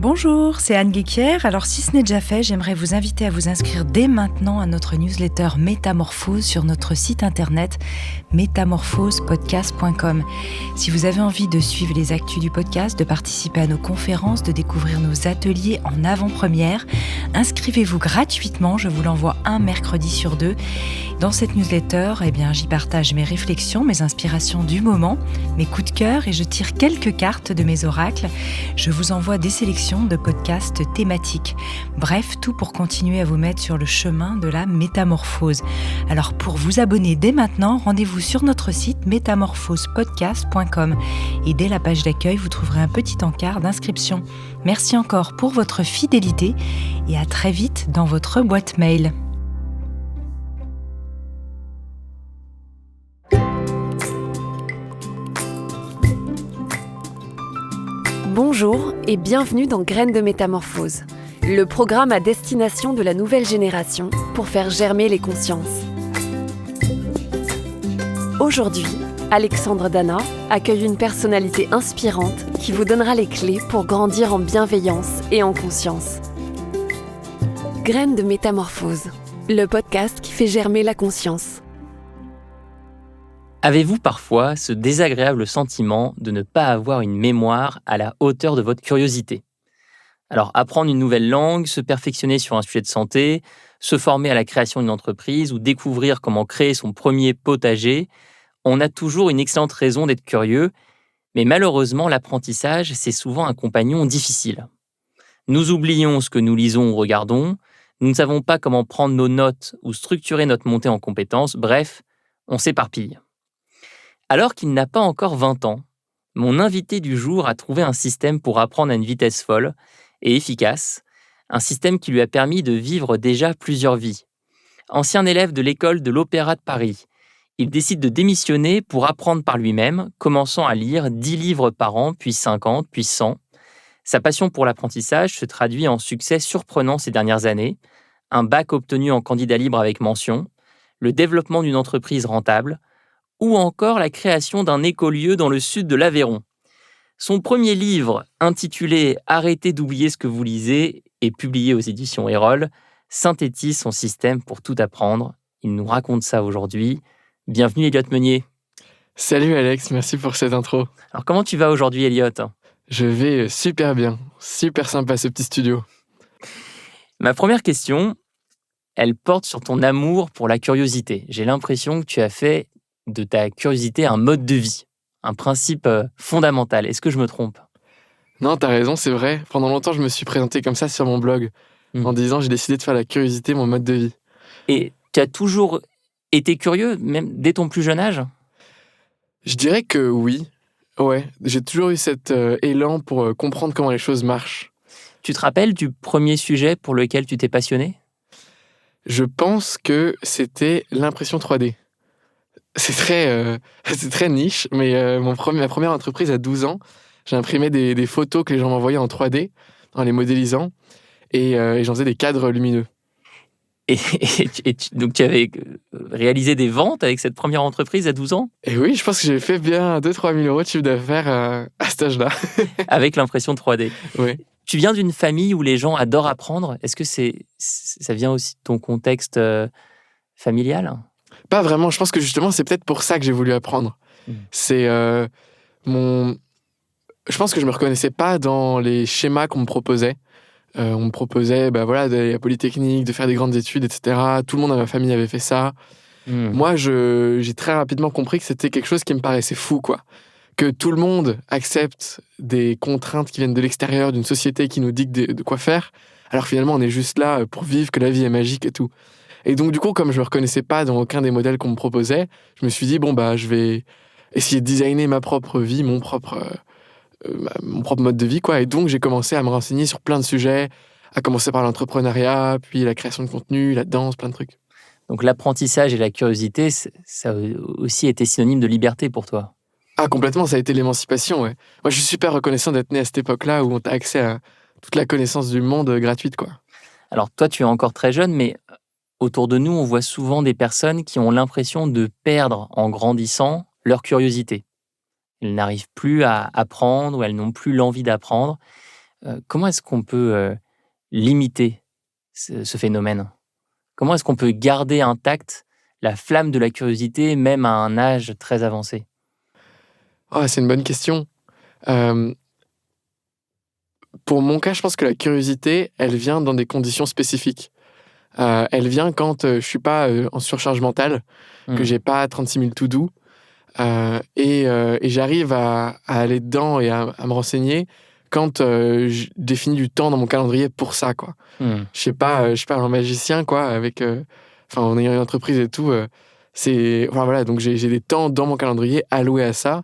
Bonjour, c'est Anne Guéquière. Alors si ce n'est déjà fait, j'aimerais vous inviter à vous inscrire dès maintenant à notre newsletter Métamorphose sur notre site internet métamorphosepodcast.com. Si vous avez envie de suivre les actus du podcast, de participer à nos conférences, de découvrir nos ateliers en avant-première, inscrivez-vous gratuitement, je vous l'envoie un mercredi sur 2. Dans cette newsletter, j'y partage mes réflexions, mes inspirations du moment, mes coups de cœur et je tire quelques cartes de mes oracles. Je vous envoie des sélections de podcasts thématiques. Bref, tout pour continuer à vous mettre sur le chemin de la métamorphose. Alors pour vous abonner dès maintenant, rendez-vous sur notre site métamorphosepodcast.com et dès la page d'accueil, vous trouverez un petit encart d'inscription. Merci encore pour votre fidélité et à très vite dans votre boîte mail. Bonjour et bienvenue dans Graines de Métamorphose, le programme à destination de la nouvelle génération pour faire germer les consciences. Aujourd'hui, Alexandre Dana accueille une personnalité inspirante qui vous donnera les clés pour grandir en bienveillance et en conscience. Graines de Métamorphose, le podcast qui fait germer la conscience. Avez-vous parfois ce désagréable sentiment de ne pas avoir une mémoire à la hauteur de votre curiosité ? Alors, apprendre une nouvelle langue, se perfectionner sur un sujet de santé, se former à la création d'une entreprise ou découvrir comment créer son premier potager, on a toujours une excellente raison d'être curieux, mais malheureusement, l'apprentissage, c'est souvent un compagnon difficile. Nous oublions ce que nous lisons ou regardons, nous ne savons pas comment prendre nos notes ou structurer notre montée en compétences, bref, on s'éparpille. Alors qu'il n'a pas encore 20 ans, mon invité du jour a trouvé un système pour apprendre à une vitesse folle et efficace, un système qui lui a permis de vivre déjà plusieurs vies. Ancien élève de l'école de l'Opéra de Paris, il décide de démissionner pour apprendre par lui-même, commençant à lire 10 livres par an, puis 50, puis 100. Sa passion pour l'apprentissage se traduit en succès surprenant ces dernières années, un bac obtenu en candidat libre avec mention, le développement d'une entreprise rentable, ou encore la création d'un écolieu dans le sud de l'Aveyron. Son premier livre, intitulé « Arrêtez d'oublier ce que vous lisez » et publié aux éditions Erol, synthétise son système pour tout apprendre. Il nous raconte ça aujourd'hui. Bienvenue Elliot Meunier. Salut Alex, merci pour cette intro. Alors comment tu vas aujourd'hui Elliot ? Je vais super bien, super sympa ce petit studio. Ma première question, elle porte sur ton amour pour la curiosité. J'ai l'impression que tu as fait de ta curiosité un mode de vie, un principe fondamental. Est-ce que je me trompe ? Non, t'as raison, c'est vrai. Pendant longtemps, je me suis présenté comme ça sur mon blog, en disant j'ai décidé de faire la curiosité mon mode de vie. Et tu as toujours été curieux, même dès ton plus jeune âge ? Je dirais que oui. Ouais, j'ai toujours eu cet élan pour comprendre comment les choses marchent. Tu te rappelles du premier sujet pour lequel tu t'es passionné ? Je pense que c'était l'impression 3D. C'est très niche, mais ma première entreprise à 12 ans, j'ai imprimé des photos que les gens m'envoyaient en 3D, en les modélisant, et j'en faisais des cadres lumineux. Donc tu avais réalisé des ventes avec cette première entreprise à 12 ans ? Et oui, je pense que j'ai fait bien 2-3 000 euros de chiffre d'affaires à cet âge-là. Avec l'impression 3D. Oui. Tu viens d'une famille où les gens adorent apprendre. Est-ce que ça vient aussi de ton contexte familial ? Pas vraiment, je pense que justement, c'est peut-être pour ça que j'ai voulu apprendre. C'est Je pense que je me reconnaissais pas dans les schémas qu'on me proposait. On me proposait d'aller à la Polytechnique, de faire des grandes études, etc. Tout le monde dans ma famille avait fait ça. Moi, j'ai très rapidement compris que c'était quelque chose qui me paraissait fou, quoi. Que tout le monde accepte des contraintes qui viennent de l'extérieur, d'une société qui nous dicte de quoi faire, alors finalement, on est juste là pour vivre, que la vie est magique et tout. Et donc, du coup, comme je me reconnaissais pas dans aucun des modèles qu'on me proposait, je me suis dit, je vais essayer de designer ma propre vie, mon propre mode de vie, quoi. Et donc, j'ai commencé à me renseigner sur plein de sujets, à commencer par l'entrepreneuriat, puis la création de contenu, la danse, plein de trucs. Donc, l'apprentissage et la curiosité, ça a aussi été synonyme de liberté pour toi. Ah, complètement, ça a été l'émancipation, ouais. Moi, je suis super reconnaissant d'être né à cette époque-là où on a accès à toute la connaissance du monde gratuite, quoi. Alors, toi, tu es encore très jeune, mais autour de nous, on voit souvent des personnes qui ont l'impression de perdre, en grandissant, leur curiosité. Elles n'arrivent plus à apprendre ou elles n'ont plus l'envie d'apprendre. comment est-ce qu'on peut limiter ce phénomène? Comment est-ce qu'on peut garder intacte la flamme de la curiosité, même à un âge très avancé? Oh, c'est une bonne question. Euh, pour mon cas, je pense que la curiosité, elle vient dans des conditions spécifiques. Elle vient quand je suis pas en surcharge mentale, que j'ai pas 36 000 to-do, et j'arrive à aller dedans et à me renseigner quand je définis du temps dans mon calendrier pour ça, quoi. Je sais pas, je suis pas un magicien, quoi, en ayant une entreprise et tout. Voilà, donc j'ai des temps dans mon calendrier alloués à ça,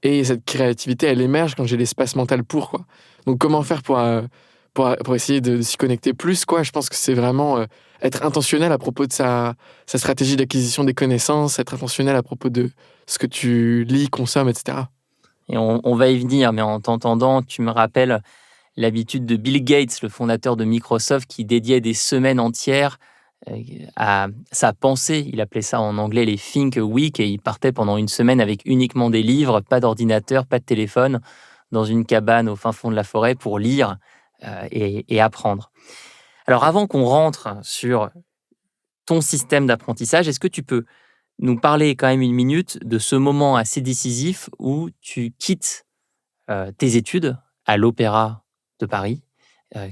et cette créativité, elle émerge quand j'ai l'espace mental pour, quoi. Donc comment faire pour essayer de s'y connecter plus, quoi. Je pense que c'est vraiment être intentionnel à propos de sa stratégie d'acquisition des connaissances, être intentionnel à propos de ce que tu lis, consommes, etc. Et on va y venir, mais en t'entendant, tu me rappelles l'habitude de Bill Gates, le fondateur de Microsoft, qui dédiait des semaines entières à sa pensée. Il appelait ça en anglais les Think Week, et il partait pendant une semaine avec uniquement des livres, pas d'ordinateur, pas de téléphone, dans une cabane au fin fond de la forêt pour lire et apprendre. Alors avant qu'on rentre sur ton système d'apprentissage, est-ce que tu peux nous parler quand même une minute de ce moment assez décisif où tu quittes tes études à l'Opéra de Paris?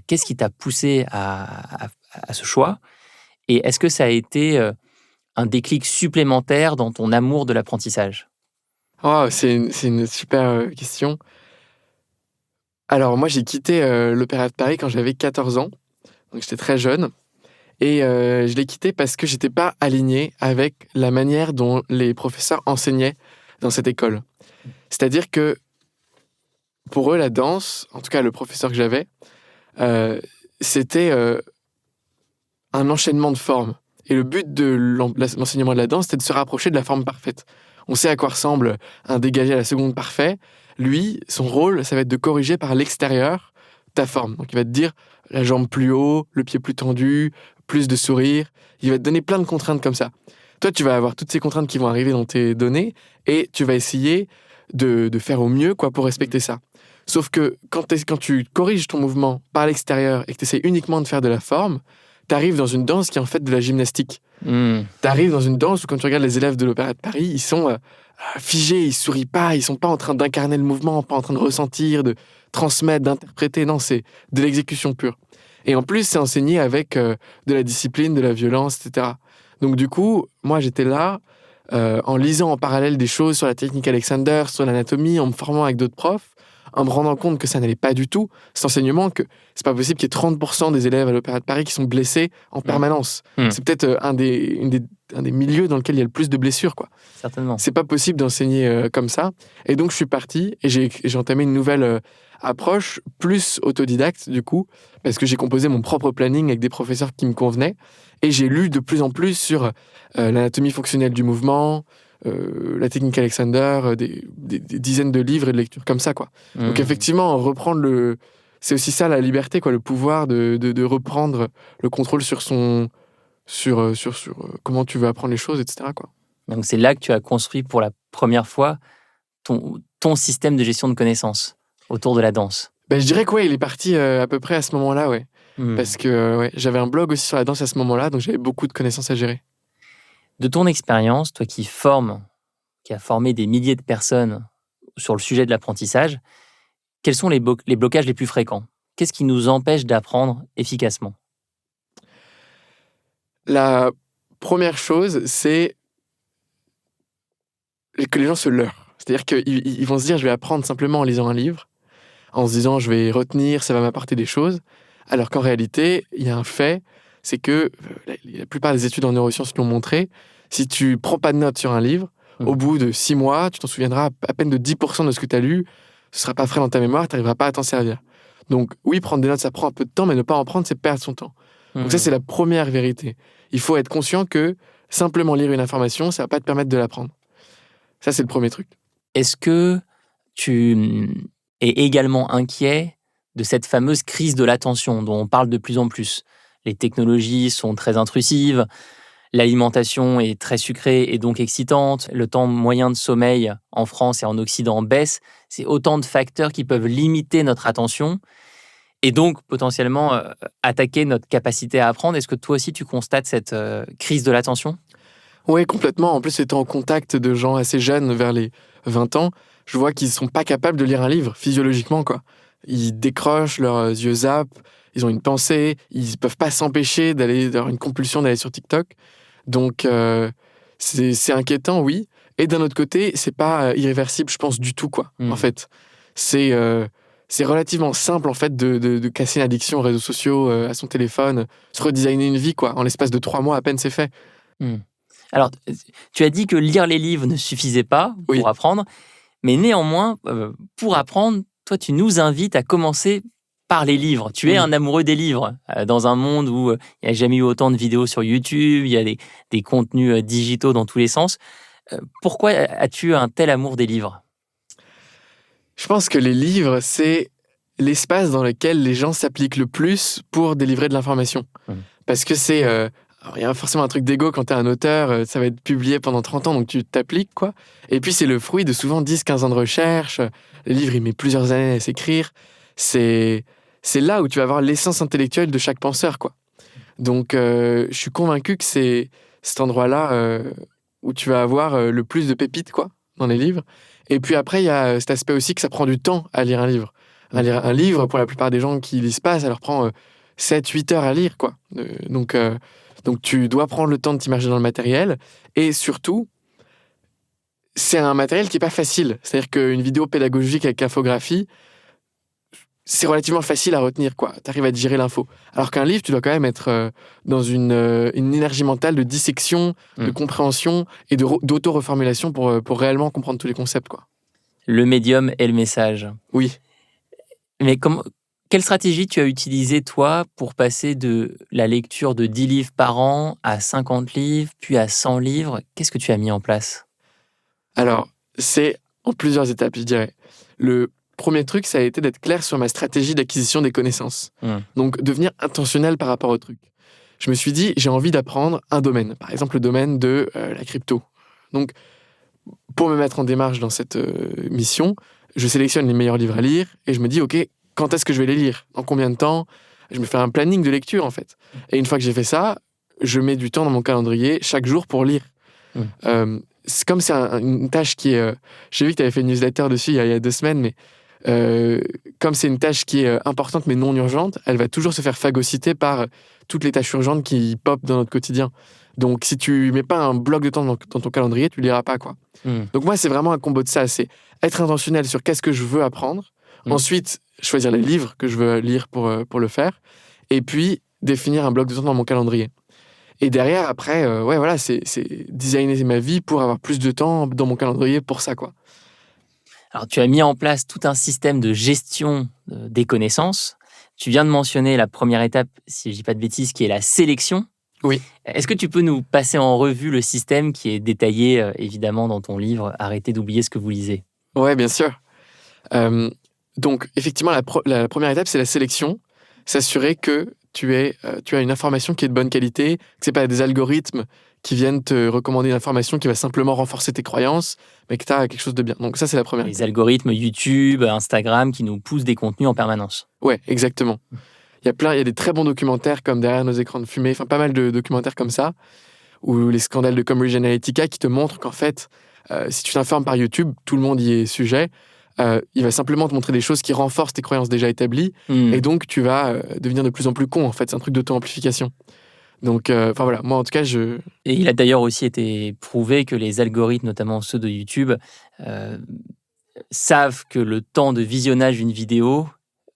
Qu'est-ce qui t'a poussé à ce choix? Et est-ce que ça a été un déclic supplémentaire dans ton amour de l'apprentissage? Oh, c'est une super question. Alors moi, j'ai quitté l'Opéra de Paris quand j'avais 14 ans, donc j'étais très jeune. Et je l'ai quitté parce que j'étais pas aligné avec la manière dont les professeurs enseignaient dans cette école. C'est-à-dire que pour eux, la danse, en tout cas le professeur que j'avais, c'était un enchaînement de formes. Et le but de l'enseignement de la danse, c'était de se rapprocher de la forme parfaite. On sait à quoi ressemble un dégagé à la seconde parfait. Lui, son rôle, ça va être de corriger par l'extérieur ta forme. Donc il va te dire la jambe plus haut, le pied plus tendu, plus de sourire. Il va te donner plein de contraintes comme ça. Toi, tu vas avoir toutes ces contraintes qui vont arriver dans tes données et tu vas essayer de faire au mieux, quoi, pour respecter ça. Sauf que quand tu corriges ton mouvement par l'extérieur et que tu essaies uniquement de faire de la forme, tu arrives dans une danse qui est en fait de la gymnastique. Tu arrives dans une danse où quand tu regardes les élèves de l'Opéra de Paris, ils sont figés, ils sourient pas, ils sont pas en train d'incarner le mouvement, pas en train de ressentir, de transmettre, d'interpréter. Non, c'est de l'exécution pure. Et en plus, c'est enseigné avec de la discipline, de la violence, etc. Donc du coup, moi, j'étais là, en lisant en parallèle des choses sur la technique Alexander, sur l'anatomie, en me formant avec d'autres profs, en me rendant compte que ça n'allait pas du tout, cet enseignement, que c'est pas possible qu'il y ait 30% des élèves à l'Opéra de Paris qui sont blessés en permanence. C'est peut-être un des milieux dans lequel il y a le plus de blessures, quoi. Certainement. C'est pas possible d'enseigner comme ça. Et donc, je suis parti et j'ai entamé une nouvelle approche, plus autodidacte, du coup, parce que j'ai composé mon propre planning avec des professeurs qui me convenaient. Et j'ai lu de plus en plus sur l'anatomie fonctionnelle du mouvement, la technique Alexander, des dizaines de livres et de lectures comme ça, quoi. Donc effectivement, reprendre c'est aussi ça la liberté, quoi, le pouvoir de reprendre le contrôle sur comment tu veux apprendre les choses, etc., quoi. Donc c'est là que tu as construit pour la première fois ton système de gestion de connaissances autour de la danse. Ben, je dirais que ouais, il est parti à peu près à ce moment-là, ouais. Parce que ouais, j'avais un blog aussi sur la danse à ce moment-là, donc j'avais beaucoup de connaissances à gérer. De ton expérience, toi qui as formé des milliers de personnes sur le sujet de l'apprentissage, quels sont les blocages les plus fréquents? Qu'est-ce qui nous empêche d'apprendre efficacement? La première chose, c'est que les gens se leurrent. C'est-à-dire qu'ils vont se dire, je vais apprendre simplement en lisant un livre, en se disant, je vais retenir, ça va m'apporter des choses. Alors qu'en réalité, il y a un fait, c'est que la plupart des études en neurosciences l'ont montré, si tu prends pas de notes sur un livre, au bout de 6 mois, tu t'en souviendras à peine de 10% de ce que tu as lu, ce sera pas frais dans ta mémoire, tu n'arriveras pas à t'en servir. Donc oui, prendre des notes, ça prend un peu de temps, mais ne pas en prendre, c'est perdre son temps. Donc ça, c'est la première vérité. Il faut être conscient que simplement lire une information, ça va pas te permettre de l'apprendre. Ça, c'est le premier truc. Est-ce que tu es également inquiet de cette fameuse crise de l'attention dont on parle de plus en plus? Les technologies sont très intrusives, l'alimentation est très sucrée et donc excitante, le temps moyen de sommeil en France et en Occident baisse. C'est autant de facteurs qui peuvent limiter notre attention. Et donc, potentiellement, attaquer notre capacité à apprendre. Est-ce que toi aussi, tu constates cette crise de l'attention ? Oui, complètement. En plus, étant en contact de gens assez jeunes, vers les 20 ans, je vois qu'ils ne sont pas capables de lire un livre, physiologiquement, quoi. Ils décrochent, leurs yeux zappent, ils ont une pensée, ils ne peuvent pas s'empêcher d'avoir une compulsion d'aller sur TikTok. Donc, c'est inquiétant, oui. Et d'un autre côté, c'est pas irréversible, je pense, du tout, quoi. En fait, c'est relativement simple, en fait, de casser une addiction aux réseaux sociaux, à son téléphone, se redesigner une vie, quoi. En l'espace de 3 mois, à peine, c'est fait. Alors, tu as dit que lire les livres ne suffisait pas pour apprendre, mais néanmoins, pour apprendre, toi, tu nous invites à commencer par les livres. Tu es un amoureux des livres, dans un monde où il n'y a jamais eu autant de vidéos sur YouTube, il y a des contenus digitaux dans tous les sens. Pourquoi as-tu un tel amour des livres ? Je pense que les livres, c'est l'espace dans lequel les gens s'appliquent le plus pour délivrer de l'information. Parce que c'est... il y a forcément un truc d'ego quand tu es un auteur, ça va être publié pendant 30 ans, donc tu t'appliques, quoi. Et puis, c'est le fruit de souvent 10-15 ans de recherche. Le livre, il met plusieurs années à s'écrire. C'est là où tu vas voir l'essence intellectuelle de chaque penseur, quoi. Donc, je suis convaincu que c'est cet endroit-là où tu vas avoir le plus de pépites, quoi, dans les livres. Et puis après, il y a cet aspect aussi que ça prend du temps à lire un livre. Un livre, pour la plupart des gens qui lisent pas, ça leur prend 7-8 heures à lire, quoi. Donc, tu dois prendre le temps de t'immerger dans le matériel. Et surtout, c'est un matériel qui n'est pas facile. C'est-à-dire qu'une vidéo pédagogique avec infographie, c'est relativement facile à retenir, quoi. Tu arrives à digérer l'info. Alors qu'un livre, tu dois quand même être dans une énergie mentale de dissection, de compréhension et d'auto-reformulation pour réellement comprendre tous les concepts, quoi. Le médium et le message. Oui. Mais quelle stratégie tu as utilisée, toi, pour passer de la lecture de 10 livres par an à 50 livres, puis à 100 livres ? Qu'est-ce que tu as mis en place ? Alors, c'est en plusieurs étapes, je dirais. Le premier truc, ça a été d'être clair sur ma stratégie d'acquisition des connaissances. Donc, devenir intentionnel par rapport au truc. Je me suis dit, j'ai envie d'apprendre un domaine. Par exemple, le domaine de la crypto. Donc, pour me mettre en démarche dans cette mission, je sélectionne les meilleurs livres à lire et je me dis, OK, quand est-ce que je vais les lire ? En combien de temps ? Je me fais un planning de lecture, en fait. Et une fois que j'ai fait ça, je mets du temps dans mon calendrier chaque jour pour lire. C'est comme c'est une tâche qui est... j'ai vu que tu avais fait une newsletter dessus il y a 2 semaines, mais comme c'est une tâche qui est importante mais non urgente, elle va toujours se faire phagocyter par toutes les tâches urgentes qui popent dans notre quotidien. Donc, si tu mets pas un bloc de temps dans ton calendrier, tu liras pas, quoi. Donc, moi, c'est vraiment un combo de ça. C'est être intentionnel sur qu'est-ce que je veux apprendre. Ensuite, choisir les livres que je veux lire pour le faire. Et puis, définir un bloc de temps dans mon calendrier. Et derrière, après, c'est designer ma vie pour avoir plus de temps dans mon calendrier pour ça, quoi. Alors, tu as mis en place tout un système de gestion des connaissances. Tu viens de mentionner la première étape, si je ne dis pas de bêtises, qui est la sélection. Oui. Est-ce que tu peux nous passer en revue le système qui est détaillé, évidemment, dans ton livre « Arrêtez d'oublier ce que vous lisez ». Ouais, bien sûr. Donc, effectivement, la première étape, c'est la sélection. S'assurer que tu as une information qui est de bonne qualité, que ce n'est pas des algorithmes qui viennent te recommander une information qui va simplement renforcer tes croyances, mais que tu as quelque chose de bien. Donc ça, c'est la première étape. Les algorithmes YouTube, Instagram qui nous poussent des contenus en permanence. Ouais, exactement. Il y a des très bons documentaires comme Derrière nos écrans de fumée, enfin pas mal de documentaires comme ça, ou les scandales de Cambridge Analytica qui te montrent qu'en fait, si tu t'informes par YouTube, tout le monde y est sujet. Il va simplement te montrer des choses qui renforcent tes croyances déjà établies, et donc tu vas devenir de plus en plus con, en fait. C'est un truc d'auto-amplification. Donc, voilà, moi en tout cas, Et il a d'ailleurs aussi été prouvé que les algorithmes, notamment ceux de YouTube, savent que le temps de visionnage d'une vidéo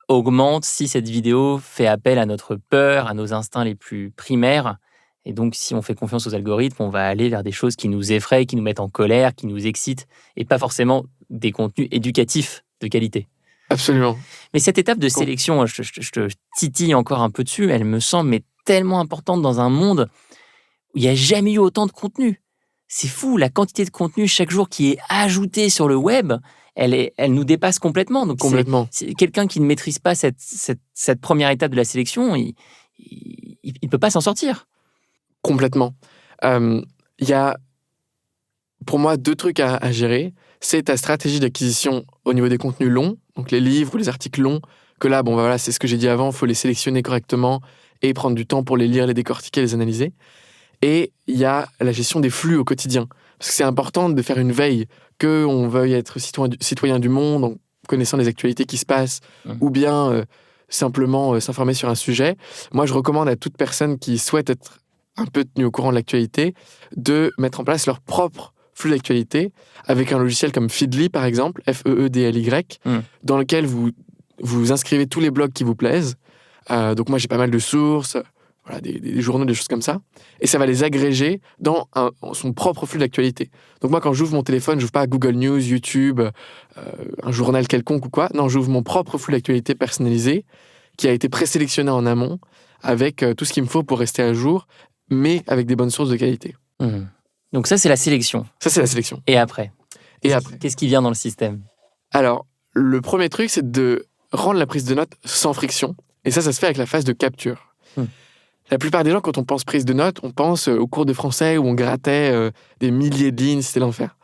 augmente si cette vidéo fait appel à notre peur, à nos instincts les plus primaires. Et donc, si on fait confiance aux algorithmes, on va aller vers des choses qui nous effraient, qui nous mettent en colère, qui nous excitent, et pas forcément des contenus éducatifs de qualité. Absolument. Mais cette étape de sélection, je te titille encore un peu dessus, elle me semble tellement importante dans un monde où il n'y a jamais eu autant de contenu. C'est fou, la quantité de contenu chaque jour qui est ajouté sur le web, elle nous dépasse complètement. Donc complètement. C'est quelqu'un qui ne maîtrise pas cette première étape de la sélection, il ne peut pas s'en sortir. Complètement. Il y a, pour moi, 2 trucs à gérer. C'est ta stratégie d'acquisition au niveau des contenus longs, donc les livres ou les articles longs que là, bon, voilà, c'est ce que j'ai dit avant, il faut les sélectionner correctement et prendre du temps pour les lire, les décortiquer, les analyser. Et il y a la gestion des flux au quotidien. Parce que c'est important de faire une veille, qu'on veuille être citoyen du monde en connaissant les actualités qui se passent, ou bien simplement s'informer sur un sujet. Moi, je recommande à toute personne qui souhaite être un peu tenue au courant de l'actualité de mettre en place leur propre flux d'actualité avec un logiciel comme Feedly, par exemple, Feedly, dans lequel vous inscrivez tous les blogs qui vous plaisent. Donc moi, j'ai pas mal de sources, voilà, des journaux, des choses comme ça. Et ça va les agréger dans son propre flux d'actualité. Donc moi, quand j'ouvre mon téléphone, j'ouvre pas Google News, YouTube, un journal quelconque ou quoi. Non, j'ouvre mon propre flux d'actualité personnalisé qui a été présélectionné en amont avec tout ce qu'il me faut pour rester à jour, mais avec des bonnes sources de qualité. Donc ça, c'est la sélection. Ça, c'est la sélection. Et après après qu'est-ce qui vient dans le système? Alors, le premier truc, c'est de rendre la prise de notes sans friction. Et ça se fait avec la phase de capture. La plupart des gens, quand on pense prise de notes, on pense au cours de français où on grattait des milliers de lignes, c'était l'enfer.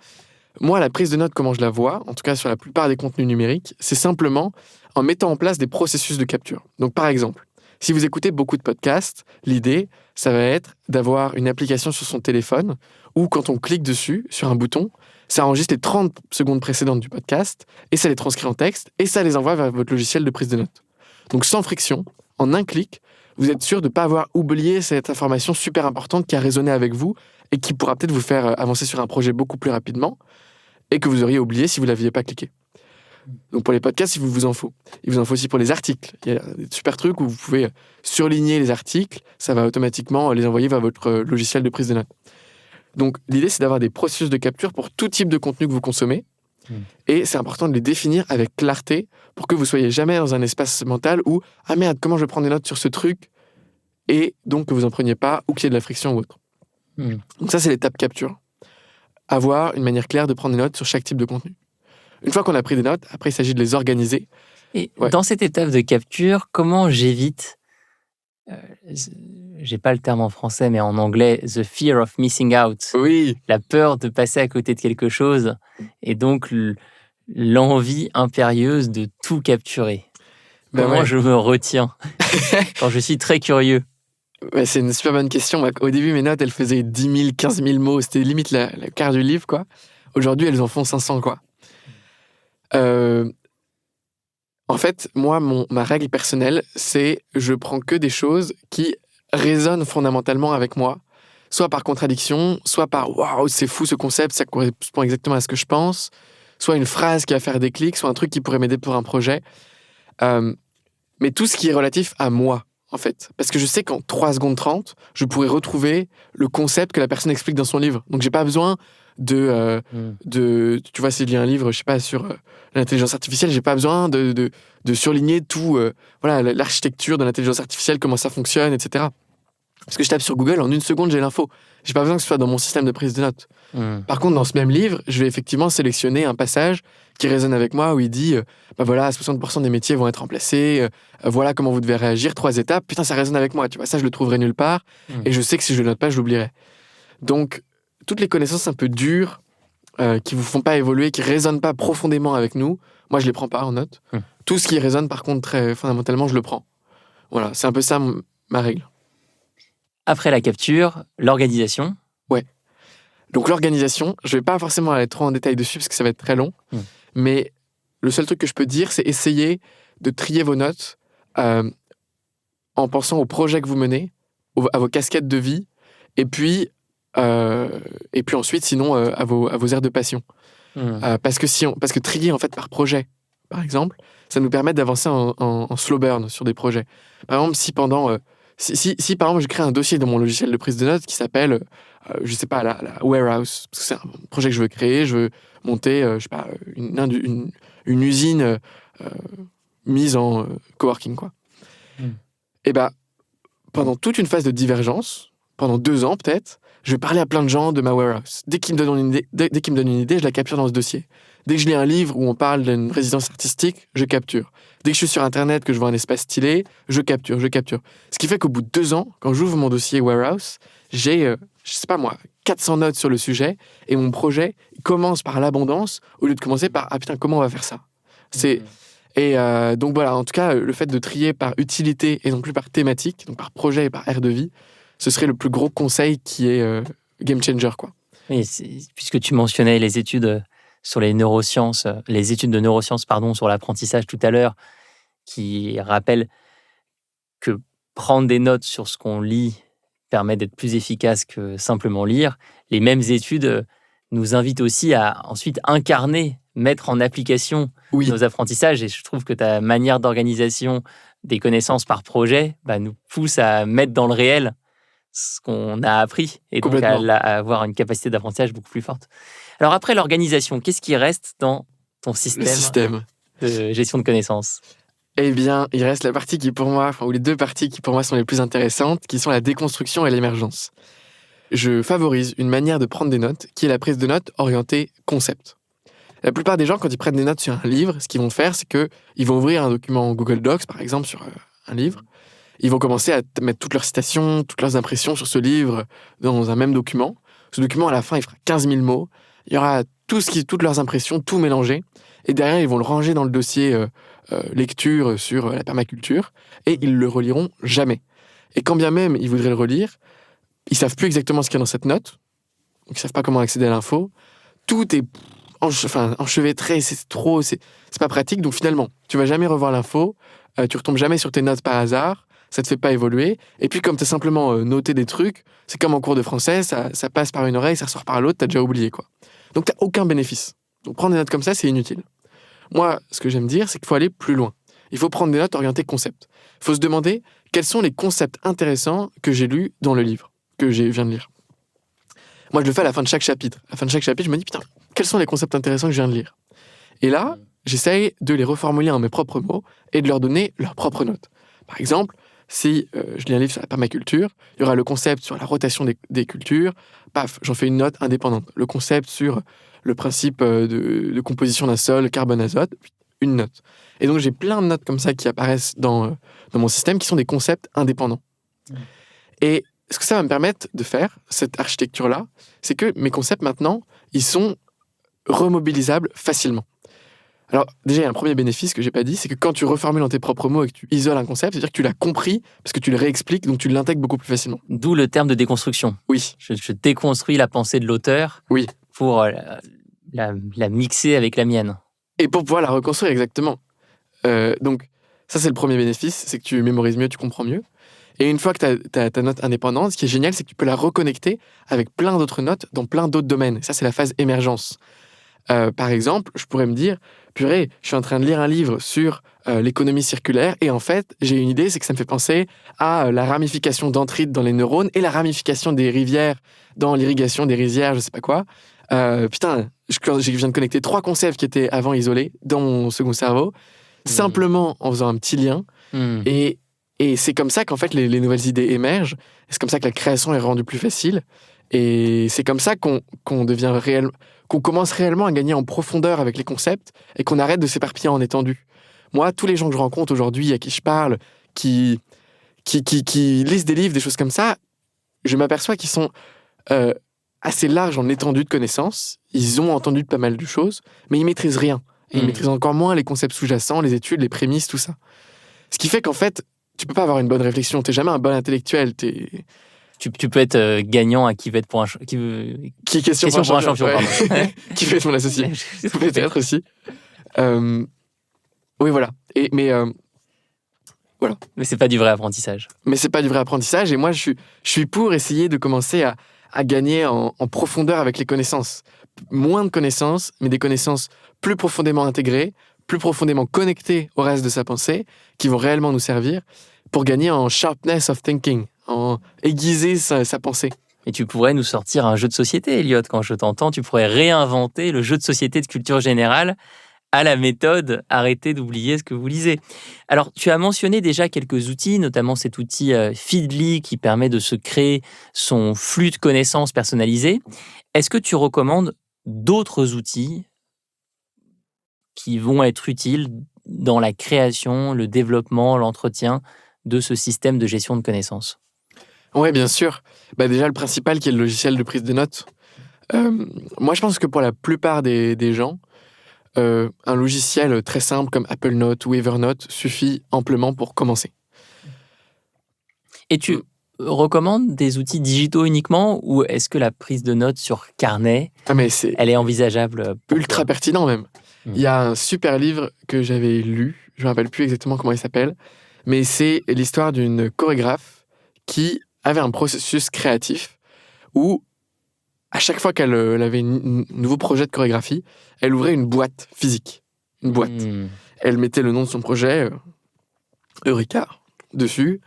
Moi, la prise de notes, comment je la vois, en tout cas sur la plupart des contenus numériques, c'est simplement en mettant en place des processus de capture. Donc, par exemple, si vous écoutez beaucoup de podcasts, l'idée, ça va être d'avoir une application sur son téléphone où, quand on clique dessus, sur un bouton, ça enregistre les 30 secondes précédentes du podcast et ça les transcrit en texte et ça les envoie vers votre logiciel de prise de notes. Donc, sans friction, en un clic, vous êtes sûr de ne pas avoir oublié cette information super importante qui a résonné avec vous et qui pourra peut-être vous faire avancer sur un projet beaucoup plus rapidement et que vous auriez oublié si vous ne l'aviez pas cliqué. Donc pour les podcasts, il vous en faut. Il vous en faut aussi pour les articles. Il y a des super trucs où vous pouvez surligner les articles, ça va automatiquement les envoyer vers votre logiciel de prise de notes. Donc l'idée, c'est d'avoir des processus de capture pour tout type de contenu que vous consommez. Et c'est important de les définir avec clarté pour que vous soyez jamais dans un espace mental où « Ah merde, comment je vais prendre des notes sur ce truc ?» et donc que vous n'en preniez pas ou qu'il y ait de la friction ou autre. Donc ça, c'est l'étape capture. Avoir une manière claire de prendre des notes sur chaque type de contenu. Une fois qu'on a pris des notes, après, il s'agit de les organiser. Et dans cette étape de capture, comment j'évite, j'ai pas le terme en français, mais en anglais, the fear of missing out. Oui. La peur de passer à côté de quelque chose et donc l'envie impérieuse de tout capturer. Comment je me retiens quand je suis très curieux? C'est une super bonne question. Au début, mes notes, elles faisaient 10 000, 15 000 mots. C'était limite la quart du livre, quoi. Aujourd'hui, elles en font 500, quoi. En fait, moi, ma règle personnelle, c'est je prends que des choses qui résonnent fondamentalement avec moi, soit par contradiction, soit par « waouh, c'est fou ce concept, ça correspond exactement à ce que je pense », soit une phrase qui va faire des clics, soit un truc qui pourrait m'aider pour un projet. Mais tout ce qui est relatif à moi, en fait. Parce que je sais qu'en 3 secondes 30, je pourrais retrouver le concept que la personne explique dans son livre. Donc, j'ai pas besoin de tu vois, s'il y a un livre, je sais pas, sur l'intelligence artificielle, j'ai pas besoin de surligner tout, l'architecture de l'intelligence artificielle, comment ça fonctionne, etc. Parce que je tape sur Google, en 1 seconde, j'ai l'info. J'ai pas besoin que ce soit dans mon système de prise de notes. Par contre, dans ce même livre, je vais effectivement sélectionner un passage qui résonne avec moi, où il dit, 60% des métiers vont être remplacés, voilà comment vous devez réagir, 3 étapes, putain, ça résonne avec moi, tu vois, ça, je le trouverai nulle part, et je sais que si je le note pas, je l'oublierai. Donc, toutes les connaissances un peu dures, qui vous font pas évoluer, qui résonnent pas profondément avec nous, moi, je les prends pas en note. Tout ce qui résonne, par contre, très fondamentalement, je le prends. Voilà, c'est un peu ça, ma règle. Après la capture, l'organisation. Ouais. Donc l'organisation, je vais pas forcément aller trop en détail dessus parce que ça va être très long, mais le seul truc que je peux dire, c'est essayer de trier vos notes en pensant au projet que vous menez, à vos casquettes de vie, et puis ensuite, sinon, à vos aires de passion. Parce que trier en fait par projet, par exemple, ça nous permet d'avancer en slow burn sur des projets. Par exemple, si par exemple je crée un dossier dans mon logiciel de prise de notes qui s'appelle, je sais pas, la warehouse, parce que c'est un projet que je veux créer, je veux monter, je sais pas, une usine mise en coworking, quoi. Et pendant toute une phase de divergence, pendant 2 ans peut-être, je vais parler à plein de gens de ma warehouse. Dès qu'ils me donnent une idée, je la capture dans ce dossier. Dès que je lis un livre où on parle d'une résidence artistique, je capture. Dès que je suis sur Internet, que je vois un espace stylé, je capture. Ce qui fait qu'au bout de 2 ans, quand j'ouvre mon dossier warehouse, j'ai, je sais pas moi, 400 notes sur le sujet, et mon projet commence par l'abondance, au lieu de commencer par « Ah putain, comment on va faire ça ?» Et donc voilà, en tout cas, le fait de trier par utilité et non plus par thématique, donc par projet et par aire de vie, ce serait le plus gros conseil qui est game changer, quoi. Oui, puisque tu mentionnais les études sur les neurosciences, les études de neurosciences, sur l'apprentissage tout à l'heure, qui rappellent que prendre des notes sur ce qu'on lit permet d'être plus efficace que simplement lire. Les mêmes études nous invitent aussi à ensuite incarner, mettre en application nos apprentissages. Et je trouve que ta manière d'organisation des connaissances par projet nous pousse à mettre dans le réel ce qu'on a appris et donc à avoir une capacité d'apprentissage beaucoup plus forte. Alors après l'organisation, qu'est-ce qui reste dans ton système de gestion de connaissances ? Eh bien, il reste la partie qui pour moi, ou les deux parties qui pour moi sont les plus intéressantes, qui sont la déconstruction et l'émergence. Je favorise une manière de prendre des notes qui est la prise de notes orientée concept. La plupart des gens, quand ils prennent des notes sur un livre, ce qu'ils vont faire, c'est qu'ils vont ouvrir un document Google Docs, par exemple, sur un livre. Ils vont commencer à mettre toutes leurs citations, toutes leurs impressions sur ce livre dans un même document. Ce document, à la fin, il fera 15 000 mots. Il y aura toutes leurs impressions, tout mélangé. Et derrière, ils vont le ranger dans le dossier lecture sur la permaculture. Et ils le reliront jamais. Et quand bien même ils voudraient le relire, ils savent plus exactement ce qu'il y a dans cette note. Donc ils savent pas comment accéder à l'info. Tout est enchevêtré, c'est pas pratique. Donc finalement, tu vas jamais revoir l'info. Tu retombes jamais sur tes notes par hasard. Ça te fait pas évoluer. Et puis, comme tu as simplement noté des trucs, c'est comme en cours de français, ça passe par une oreille, ça ressort par l'autre, tu as déjà oublié, quoi. Donc, tu n'as aucun bénéfice. Donc, prendre des notes comme ça, c'est inutile. Moi, ce que j'aime dire, c'est qu'il faut aller plus loin. Il faut prendre des notes orientées concept. Il faut se demander quels sont les concepts intéressants que j'ai lus dans le livre, que je viens de lire. Moi, je le fais à la fin de chaque chapitre. À la fin de chaque chapitre, je me dis, putain, quels sont les concepts intéressants que je viens de lire ? Et là, j'essaye de les reformuler en mes propres mots et de leur donner leurs propres notes. Par exemple, si je lis un livre sur la permaculture, il y aura le concept sur la rotation des cultures, paf, j'en fais une note indépendante. Le concept sur le principe de composition d'un sol, carbone-azote, une note. Et donc j'ai plein de notes comme ça qui apparaissent dans mon système qui sont des concepts indépendants. Et ce que ça va me permettre de faire, cette architecture-là, c'est que mes concepts maintenant, ils sont remobilisables facilement. Alors, déjà, il y a un premier bénéfice que j'ai pas dit, c'est que quand tu reformules en tes propres mots et que tu isoles un concept, c'est-à-dire que tu l'as compris, parce que tu le réexpliques, donc tu l'intègres beaucoup plus facilement. D'où le terme de déconstruction. Oui. Je déconstruis la pensée de l'auteur pour la mixer avec la mienne. Et pour pouvoir la reconstruire, exactement. Donc, ça, c'est le premier bénéfice, c'est que tu mémorises mieux, tu comprends mieux. Et une fois que tu as ta note indépendante, ce qui est génial, c'est que tu peux la reconnecter avec plein d'autres notes dans plein d'autres domaines. Ça, c'est la phase émergence. Par exemple, je pourrais me dire, purée, je suis en train de lire un livre sur l'économie circulaire et en fait, j'ai une idée, c'est que ça me fait penser à la ramification dendrite dans les neurones et la ramification des rivières dans l'irrigation des rizières, je sais pas quoi. Putain, je viens de connecter 3 concepts qui étaient avant isolés dans mon second cerveau, simplement en faisant un petit lien. Et c'est comme ça qu'en fait, les nouvelles idées émergent. C'est comme ça que la création est rendue plus facile. Et c'est comme ça qu'on devient réellement... qu'on commence réellement à gagner en profondeur avec les concepts et qu'on arrête de s'éparpiller en étendue. Moi, tous les gens que je rencontre aujourd'hui, à qui je parle, qui lisent des livres, des choses comme ça, je m'aperçois qu'ils sont assez larges en étendue de connaissances. Ils ont entendu pas mal de choses, mais ils maîtrisent rien. Et ils maîtrisent encore moins les concepts sous-jacents, les études, les prémices, tout ça. Ce qui fait qu'en fait, tu peux pas avoir une bonne réflexion. T'es jamais un bon intellectuel. Tu peux être gagnant à qui veut être pour un question pour un champion. Ouais. Qui veut être mon associé. Peut-être aussi. Oui, voilà. Voilà. Mais c'est pas du vrai apprentissage. Et moi, je suis pour essayer de commencer à gagner en profondeur avec les connaissances. Moins de connaissances, mais des connaissances plus profondément intégrées, plus profondément connectées au reste de sa pensée, qui vont réellement nous servir pour gagner en sharpness of thinking, en aiguiser sa pensée. Et tu pourrais nous sortir un jeu de société, Elliot. Quand je t'entends, tu pourrais réinventer le jeu de société de culture générale à la méthode « Arrêtez d'oublier ce que vous lisez ». Alors, tu as mentionné déjà quelques outils, notamment cet outil Feedly qui permet de se créer son flux de connaissances personnalisé. Est-ce que tu recommandes d'autres outils qui vont être utiles dans la création, le développement, l'entretien de ce système de gestion de connaissances ? Oui, bien sûr. Déjà, le principal qui est le logiciel de prise de notes. Moi, je pense que pour la plupart des gens, un logiciel très simple comme Apple Note ou Evernote suffit amplement pour commencer. Et tu recommandes des outils digitaux uniquement ou est-ce que la prise de notes sur carnet, elle est envisageable ultra pertinent même. Il y a un super livre que j'avais lu, je ne me rappelle plus exactement comment il s'appelle, mais c'est l'histoire d'une chorégraphe qui avait un processus créatif où, à chaque fois qu'elle avait un nouveau projet de chorégraphie, elle ouvrait une boîte physique. Une boîte. Elle mettait le nom de son projet, Eureka, dessus.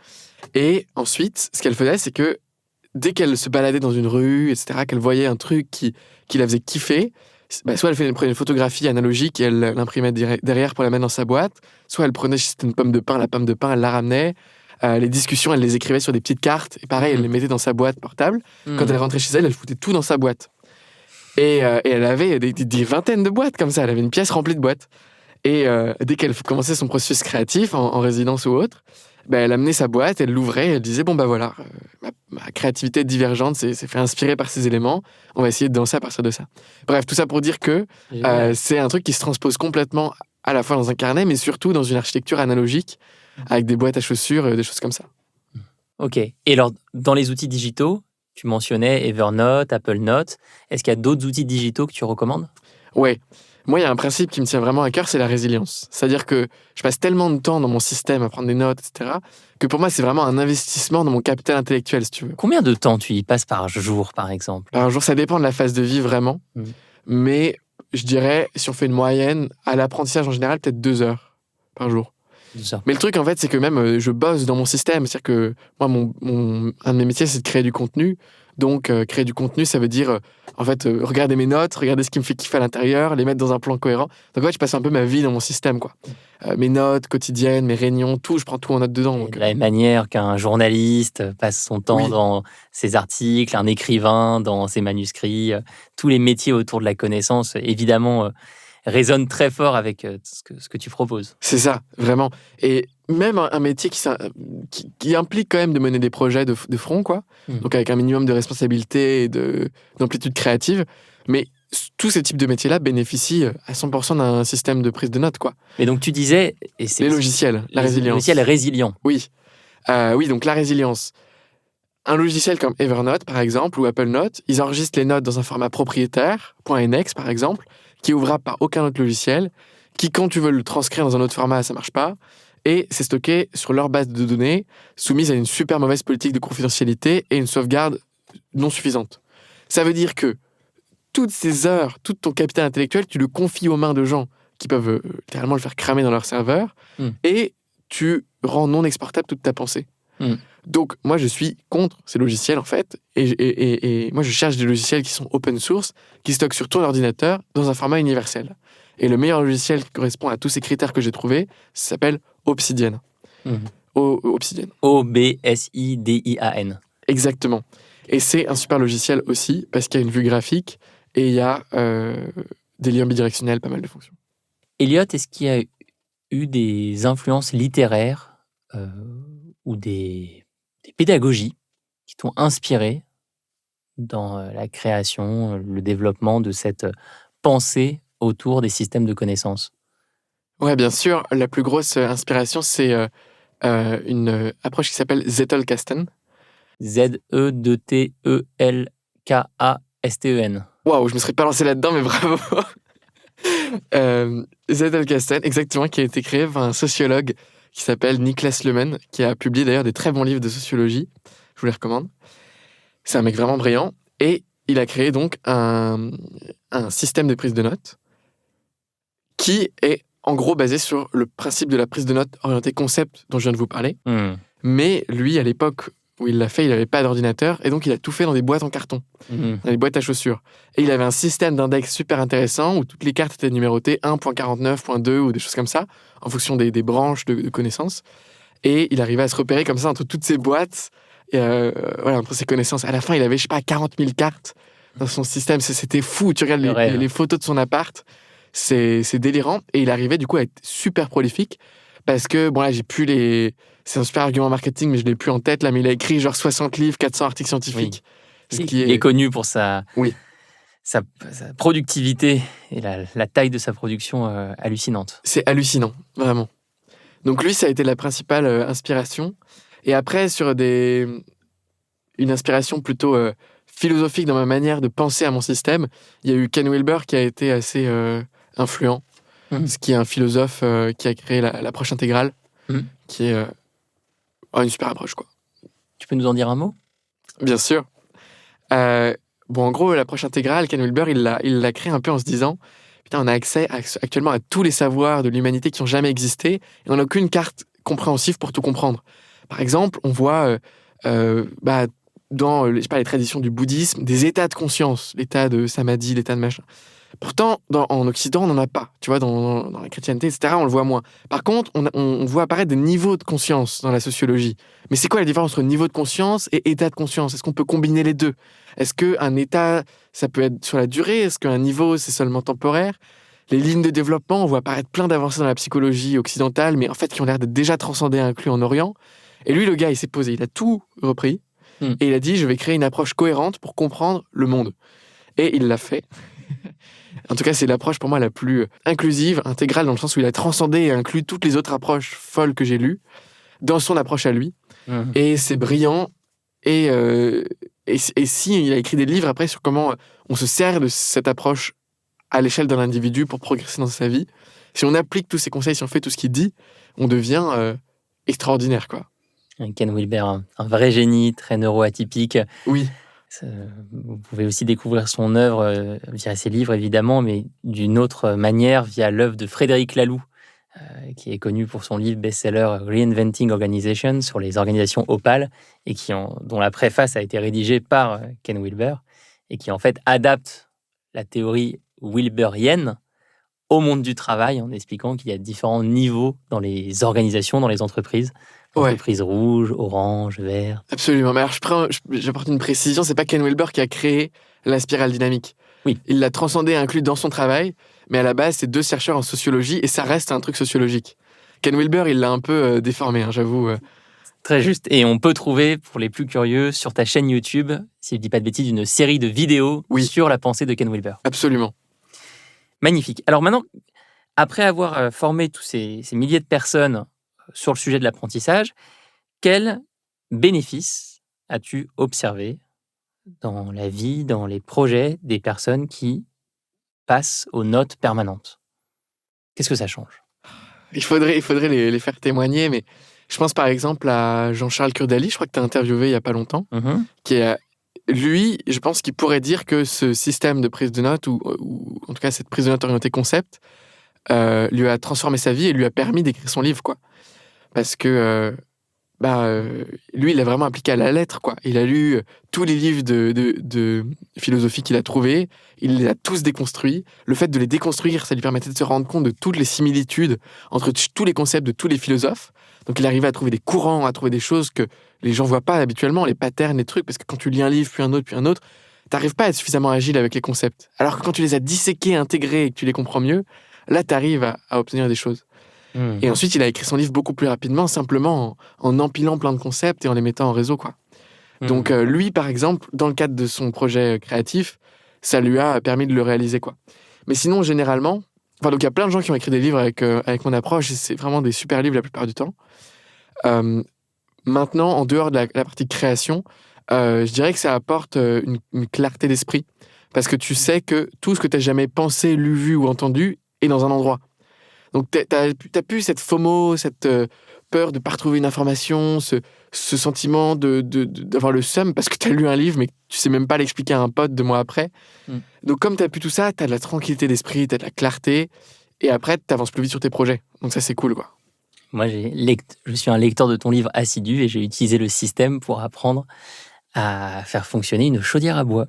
Et ensuite, ce qu'elle faisait, c'est que dès qu'elle se baladait dans une rue, etc., qu'elle voyait un truc qui la faisait kiffer, soit elle prenait une photographie analogique et elle l'imprimait derrière pour la mettre dans sa boîte, soit elle prenait, si c'était une pomme de pain, la pomme de pain, elle la ramenait. Les discussions, elle les écrivait sur des petites cartes. Et pareil, elle les mettait dans sa boîte portable. Quand elle rentrait chez elle, elle foutait tout dans sa boîte. Et elle avait des vingtaines de boîtes comme ça. Elle avait une pièce remplie de boîtes. Et dès qu'elle commençait son processus créatif, en résidence ou autre, elle amenait sa boîte, elle l'ouvrait, et elle disait, bon voilà, ma créativité divergente s'est fait inspirer par ces éléments, on va essayer de danser à partir de ça. Bref, tout ça pour dire que c'est un truc qui se transpose complètement à la fois dans un carnet, mais surtout dans une architecture analogique, avec des boîtes à chaussures, des choses comme ça. Ok. Et alors, dans les outils digitaux, tu mentionnais Evernote, Apple Note, est-ce qu'il y a d'autres outils digitaux que tu recommandes ? Ouais. Moi, il y a un principe qui me tient vraiment à cœur, c'est la résilience. C'est-à-dire que je passe tellement de temps dans mon système à prendre des notes, etc., que pour moi, c'est vraiment un investissement dans mon capital intellectuel, si tu veux. Combien de temps tu y passes par jour, par exemple ? Par jour, ça dépend de la phase de vie, vraiment. Mais je dirais, si on fait une moyenne, à l'apprentissage en général, peut-être 2 heures par jour. Mais le truc, en fait, c'est que même je bosse dans mon système. C'est-à-dire que moi, un de mes métiers, c'est de créer du contenu. Donc, créer du contenu, ça veut dire, regarder mes notes, regarder ce qui me fait kiffer à l'intérieur, les mettre dans un plan cohérent. Donc, en fait, je passe un peu ma vie dans mon système, quoi. Mes notes quotidiennes, mes réunions, tout, je prends tout en note dedans. Donc, de la même manière qu'un journaliste passe son temps dans ses articles, un écrivain dans ses manuscrits, tous les métiers autour de la connaissance, évidemment, résonnent très fort avec ce que tu proposes. C'est ça, vraiment. Et même un métier qui implique quand même de mener des projets de front, quoi. Donc avec un minimum de responsabilité et d'amplitude créative. Mais tous ces types de métiers-là bénéficient à 100% d'un système de prise de notes, quoi. Et donc tu disais... les logiciels, la résilience. Les logiciels résilients. Oui. Oui, donc la résilience. Un logiciel comme Evernote, par exemple, ou Apple Note, ils enregistrent les notes dans un format propriétaire, .nx par exemple, qui est ouvrable par aucun autre logiciel, qui, quand tu veux le transcrire dans un autre format, ça marche pas, et c'est stocké sur leur base de données, soumise à une super mauvaise politique de confidentialité et une sauvegarde non suffisante. Ça veut dire que toutes ces heures, tout ton capital intellectuel, tu le confies aux mains de gens qui peuvent littéralement le faire cramer dans leur serveur, et tu rends non exportable toute ta pensée. Donc, moi, je suis contre ces logiciels, en fait, et moi, je cherche des logiciels qui sont open source, qui stockent sur ton ordinateur dans un format universel. Et le meilleur logiciel qui correspond à tous ces critères que j'ai trouvés, ça s'appelle Obsidian. Obsidian. Obsidian. Exactement. Et c'est un super logiciel aussi, parce qu'il y a une vue graphique, et il y a des liens bidirectionnels, pas mal de fonctions. Elliot, est-ce qu'il y a eu des influences littéraires ou des pédagogies qui t'ont inspiré dans la création, le développement de cette pensée autour des systèmes de connaissances ? Ouais, bien sûr. La plus grosse inspiration, c'est une approche qui s'appelle Zettelkasten. Zettelkasten. Waouh, je me serais pas lancé là-dedans, mais bravo. Zettelkasten, exactement, qui a été créé par un sociologue qui s'appelle Niklas Luhmann, qui a publié d'ailleurs des très bons livres de sociologie. Je vous les recommande. C'est un mec vraiment brillant. Et il a créé donc un système de prise de notes qui est en gros basé sur le principe de la prise de notes orientée concept dont je viens de vous parler. Mais lui, à l'époque où il l'a fait, il n'avait pas d'ordinateur et donc il a tout fait dans des boîtes en carton, dans des boîtes à chaussures. Et il avait un système d'index super intéressant où toutes les cartes étaient numérotées 1.49.2 ou des choses comme ça, en fonction des branches de connaissances. Et il arrivait à se repérer comme ça entre toutes ces boîtes, entre ses connaissances. À la fin, il avait, 40 000 cartes dans son système. C'était fou. Tu regardes les photos de son appart, c'est délirant. Et il arrivait du coup à être super prolifique parce que, bon là, j'ai plus les... C'est un super argument marketing, mais je l'ai plus en tête là, mais il a écrit genre 60 livres, 400 articles scientifiques. Oui. Il est connu pour sa sa productivité et la taille de sa production hallucinante. C'est hallucinant, vraiment. Donc lui, ça a été la principale inspiration. Et après, sur une inspiration plutôt philosophique dans ma manière de penser à mon système, il y a eu Ken Wilber qui a été assez influent, ce qui est un philosophe qui a créé l'approche intégrale, qui est une super approche, quoi. Tu peux nous en dire un mot ? Bien sûr. En gros, l'approche intégrale, Ken Wilber, il l'a créée un peu en se disant « Putain, on a accès actuellement à tous les savoirs de l'humanité qui n'ont jamais existé et on n'a aucune carte compréhensive pour tout comprendre. » Par exemple, on voit dans les traditions du bouddhisme des états de conscience, l'état de samadhi, l'état de machin. Pourtant, en Occident, on n'en a pas. Tu vois, dans la chrétienté, etc., on le voit moins. Par contre, on voit apparaître des niveaux de conscience dans la sociologie. Mais c'est quoi la différence entre niveau de conscience et état de conscience ? Est-ce qu'on peut combiner les deux ? Est-ce qu'un état, ça peut être sur la durée ? Est-ce qu'un niveau, c'est seulement temporaire ? Les lignes de développement, on voit apparaître plein d'avancées dans la psychologie occidentale, mais en fait, qui ont l'air d'être déjà transcendées et inclus en Orient. Et lui, le gars, il s'est posé, il a tout repris, et il a dit, je vais créer une approche cohérente pour comprendre le monde. Et il l'a fait. En tout cas, c'est l'approche pour moi la plus inclusive, intégrale, dans le sens où il a transcendé et inclus toutes les autres approches folles que j'ai lues dans son approche à lui. Et c'est brillant. Et si il a écrit des livres après sur comment on se sert de cette approche à l'échelle d'un individu pour progresser dans sa vie. Si on applique tous ses conseils, si on fait tout ce qu'il dit, on devient extraordinaire, quoi. Ken Wilber, un vrai génie, très neuroatypique. Oui. Vous pouvez aussi découvrir son œuvre via ses livres, évidemment, mais d'une autre manière, via l'œuvre de Frédéric Laloux, qui est connu pour son livre best-seller Reinventing Organization sur les organisations opales, et dont la préface a été rédigée par Ken Wilber, et qui en fait adapte la théorie wilberienne au monde du travail, en expliquant qu'il y a différents niveaux dans les organisations, dans les entreprises. Entreprise rouge, orange, vert. Absolument. Mais alors, j'apporte une précision, c'est pas Ken Wilber qui a créé la spirale dynamique. Oui. Il l'a transcendé et inclus dans son travail, mais à la base, c'est 2 chercheurs en sociologie et ça reste un truc sociologique. Ken Wilber, il l'a un peu déformé, j'avoue. Très juste. Et on peut trouver, pour les plus curieux, sur ta chaîne YouTube, si je ne dis pas de bêtises, une série de vidéos sur la pensée de Ken Wilber. Absolument. Magnifique. Alors maintenant, après avoir formé tous ces milliers de personnes sur le sujet de l'apprentissage, quels bénéfices as-tu observé dans la vie, dans les projets des personnes qui passent aux notes permanentes ? Qu'est-ce que ça change ? Il faudrait les faire témoigner, mais je pense par exemple à Jean-Charles Kurdali, je crois que tu as interviewé il n'y a pas longtemps, qui est, lui, je pense qu'il pourrait dire que ce système de prise de notes, ou en tout cas cette prise de notes orientée concept, lui a transformé sa vie et lui a permis d'écrire son livre, quoi. Parce que lui, il l'a vraiment appliqué à la lettre, quoi. Il a lu tous les livres de philosophie qu'il a trouvés, il les a tous déconstruits. Le fait de les déconstruire, ça lui permettait de se rendre compte de toutes les similitudes entre tous les concepts de tous les philosophes. Donc il arrivait à trouver des courants, à trouver des choses que les gens voient pas habituellement, les patterns, les trucs, parce que quand tu lis un livre, puis un autre, t'arrives pas à être suffisamment agile avec les concepts. Alors que quand tu les as disséqués, intégrés et que tu les comprends mieux, là, t'arrives à obtenir des choses. Et ensuite, il a écrit son livre beaucoup plus rapidement, simplement en empilant plein de concepts et en les mettant en réseau, quoi. Donc, lui, par exemple, dans le cadre de son projet créatif, ça lui a permis de le réaliser, quoi. Mais sinon, généralement, donc il y a plein de gens qui ont écrit des livres avec mon approche, et c'est vraiment des super livres la plupart du temps. Maintenant, en dehors de la partie création, je dirais que ça apporte une clarté d'esprit, parce que tu sais que tout ce que tu n'as jamais pensé, lu, vu ou entendu est dans un endroit. Donc, t'as plus cette FOMO, cette peur de ne pas retrouver une information, ce sentiment d'avoir le seum parce que tu as lu un livre mais que tu ne sais même pas l'expliquer à un pote 2 mois après. Donc, comme tu n'as plus tout ça, tu as de la tranquillité d'esprit, tu as de la clarté, et après, tu avances plus vite sur tes projets. Donc, ça, c'est cool, quoi. Moi, je suis un lecteur de ton livre assidu et j'ai utilisé le système pour apprendre à faire fonctionner une chaudière à bois.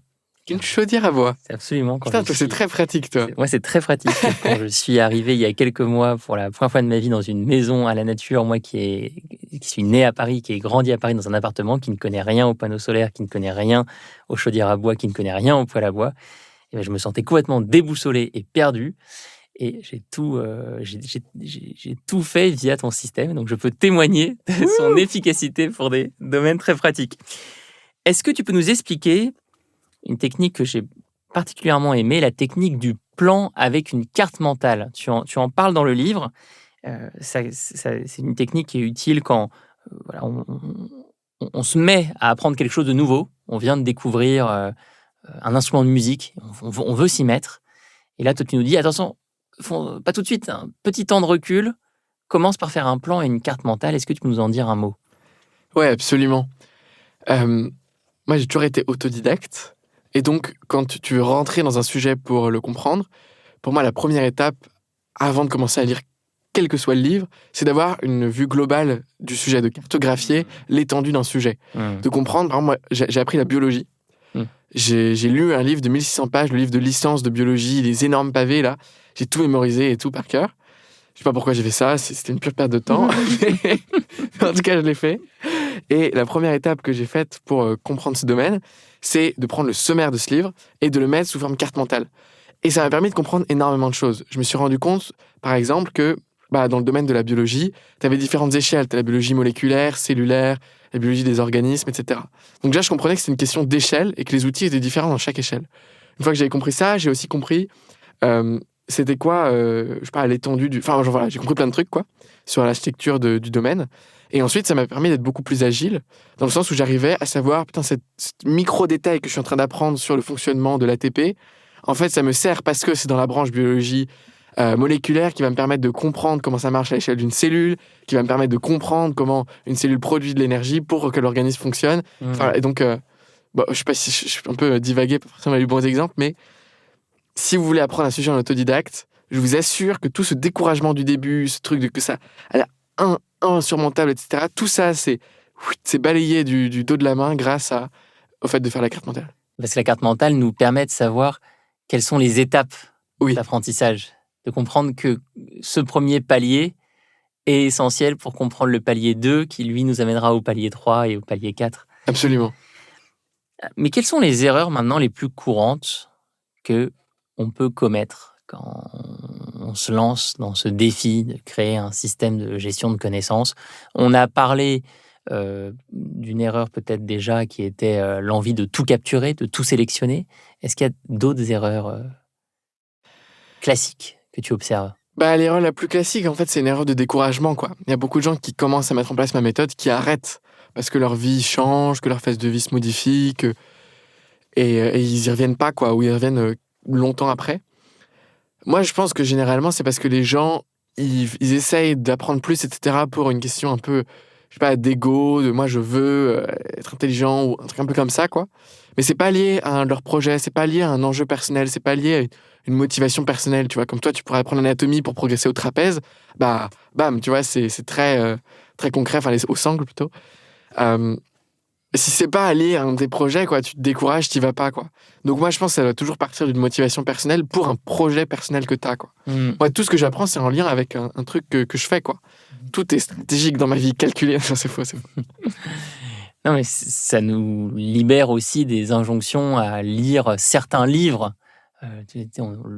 Une chaudière à bois. C'est absolument. Putain, toi, c'est très pratique, toi. Moi, c'est très pratique. Quand je suis arrivé il y a quelques mois pour la première fois de ma vie dans une maison à la nature, moi qui suis né à Paris, qui ai grandi à Paris dans un appartement, qui ne connaît rien aux panneaux solaires, qui ne connaît rien aux chaudières à bois, qui ne connaît rien aux poêles à bois, et bien, je me sentais complètement déboussolé et perdu. Et j'ai tout fait via ton système, donc je peux témoigner de son efficacité pour des domaines très pratiques. Est-ce que tu peux nous expliquer une technique que j'ai particulièrement aimé la technique du plan avec une carte mentale. Tu en parles dans le livre. C'est une technique qui est utile quand voilà, on se met à apprendre quelque chose de nouveau. On vient de découvrir un instrument de musique. On veut s'y mettre. Et là, toi, tu nous dis, attention, pas tout de suite, un petit temps de recul. Commence par faire un plan et une carte mentale. Est-ce que tu peux nous en dire un mot? Ouais, absolument. Moi, j'ai toujours été autodidacte. Et donc, quand tu veux rentrer dans un sujet pour le comprendre, pour moi, la première étape, avant de commencer à lire quel que soit le livre, c'est d'avoir une vue globale du sujet, de cartographier l'étendue d'un sujet. De comprendre. Par exemple, moi, j'ai appris la biologie. J'ai lu un livre de 1600 pages, le livre de licence de biologie, les énormes pavés, là. J'ai tout mémorisé et tout par cœur. Je sais pas pourquoi j'ai fait ça, c'était une pure perte de temps. En tout cas, je l'ai fait. Et la première étape que j'ai faite pour comprendre ce domaine, c'est de prendre le sommaire de ce livre et de le mettre sous forme carte mentale. Et ça m'a permis de comprendre énormément de choses. Je me suis rendu compte, par exemple, que dans le domaine de la biologie, tu avais différentes échelles. Tu as la biologie moléculaire, cellulaire, la biologie des organismes, etc. Donc déjà, je comprenais que c'était une question d'échelle et que les outils étaient différents dans chaque échelle. Une fois que j'avais compris ça, j'ai aussi compris c'était quoi, je sais pas, l'étendue du... Enfin, voilà, j'ai compris plein de trucs, quoi, sur l'architecture du domaine. Et ensuite, ça m'a permis d'être beaucoup plus agile, dans le sens où j'arrivais à savoir, putain, cette micro-détail que je suis en train d'apprendre sur le fonctionnement de l'ATP, en fait, ça me sert parce que c'est dans la branche biologie moléculaire qui va me permettre de comprendre comment ça marche à l'échelle d'une cellule, qui va me permettre de comprendre comment une cellule produit de l'énergie pour que l'organisme fonctionne. Enfin, et donc, je sais pas si je suis un peu divagué, pas forcément les bons exemples, mais si vous voulez apprendre un sujet en autodidacte, je vous assure que tout ce découragement du début, ce truc de que ça a insurmontable, etc., tout ça, c'est balayé du dos de la main grâce au fait de faire la carte mentale. Parce que la carte mentale nous permet de savoir quelles sont les étapes d'apprentissage, de comprendre que ce premier palier est essentiel pour comprendre le palier 2 qui, lui, nous amènera au palier 3 et au palier 4. Absolument. Mais quelles sont les erreurs maintenant les plus courantes qu'on peut commettre quand on se lance dans ce défi de créer un système de gestion de connaissances? On a parlé d'une erreur peut-être déjà qui était l'envie de tout capturer, de tout sélectionner. Est-ce qu'il y a d'autres erreurs classiques que tu observes? L'erreur la plus classique, en fait, c'est une erreur de découragement, quoi. Il y a beaucoup de gens qui commencent à mettre en place ma méthode, qui arrêtent parce que leur vie change, que leur phase de vie se modifie, et ils y reviennent pas, quoi, ou ils reviennent longtemps après. Moi, je pense que généralement, c'est parce que les gens, ils essayent d'apprendre plus, etc., pour une question un peu, je sais pas, d'ego, de moi, je veux être intelligent, ou un truc un peu comme ça, quoi. Mais c'est pas lié à leur projet, c'est pas lié à un enjeu personnel, c'est pas lié à une motivation personnelle, tu vois. Comme toi, tu pourrais apprendre l'anatomie pour progresser au trapèze, bam, tu vois, c'est très, très concret, enfin, au sangle, plutôt. Si c'est pas lié à un de tes projets, quoi, tu te décourages, t'y vas pas, quoi. Donc moi, je pense que ça doit toujours partir d'une motivation personnelle pour un projet personnel que t'as, quoi. Moi, tout ce que j'apprends, c'est en lien avec un truc que je fais, quoi. Tout est stratégique dans ma vie, calculé. C'est faux. Non, mais ça nous libère aussi des injonctions à lire certains livres.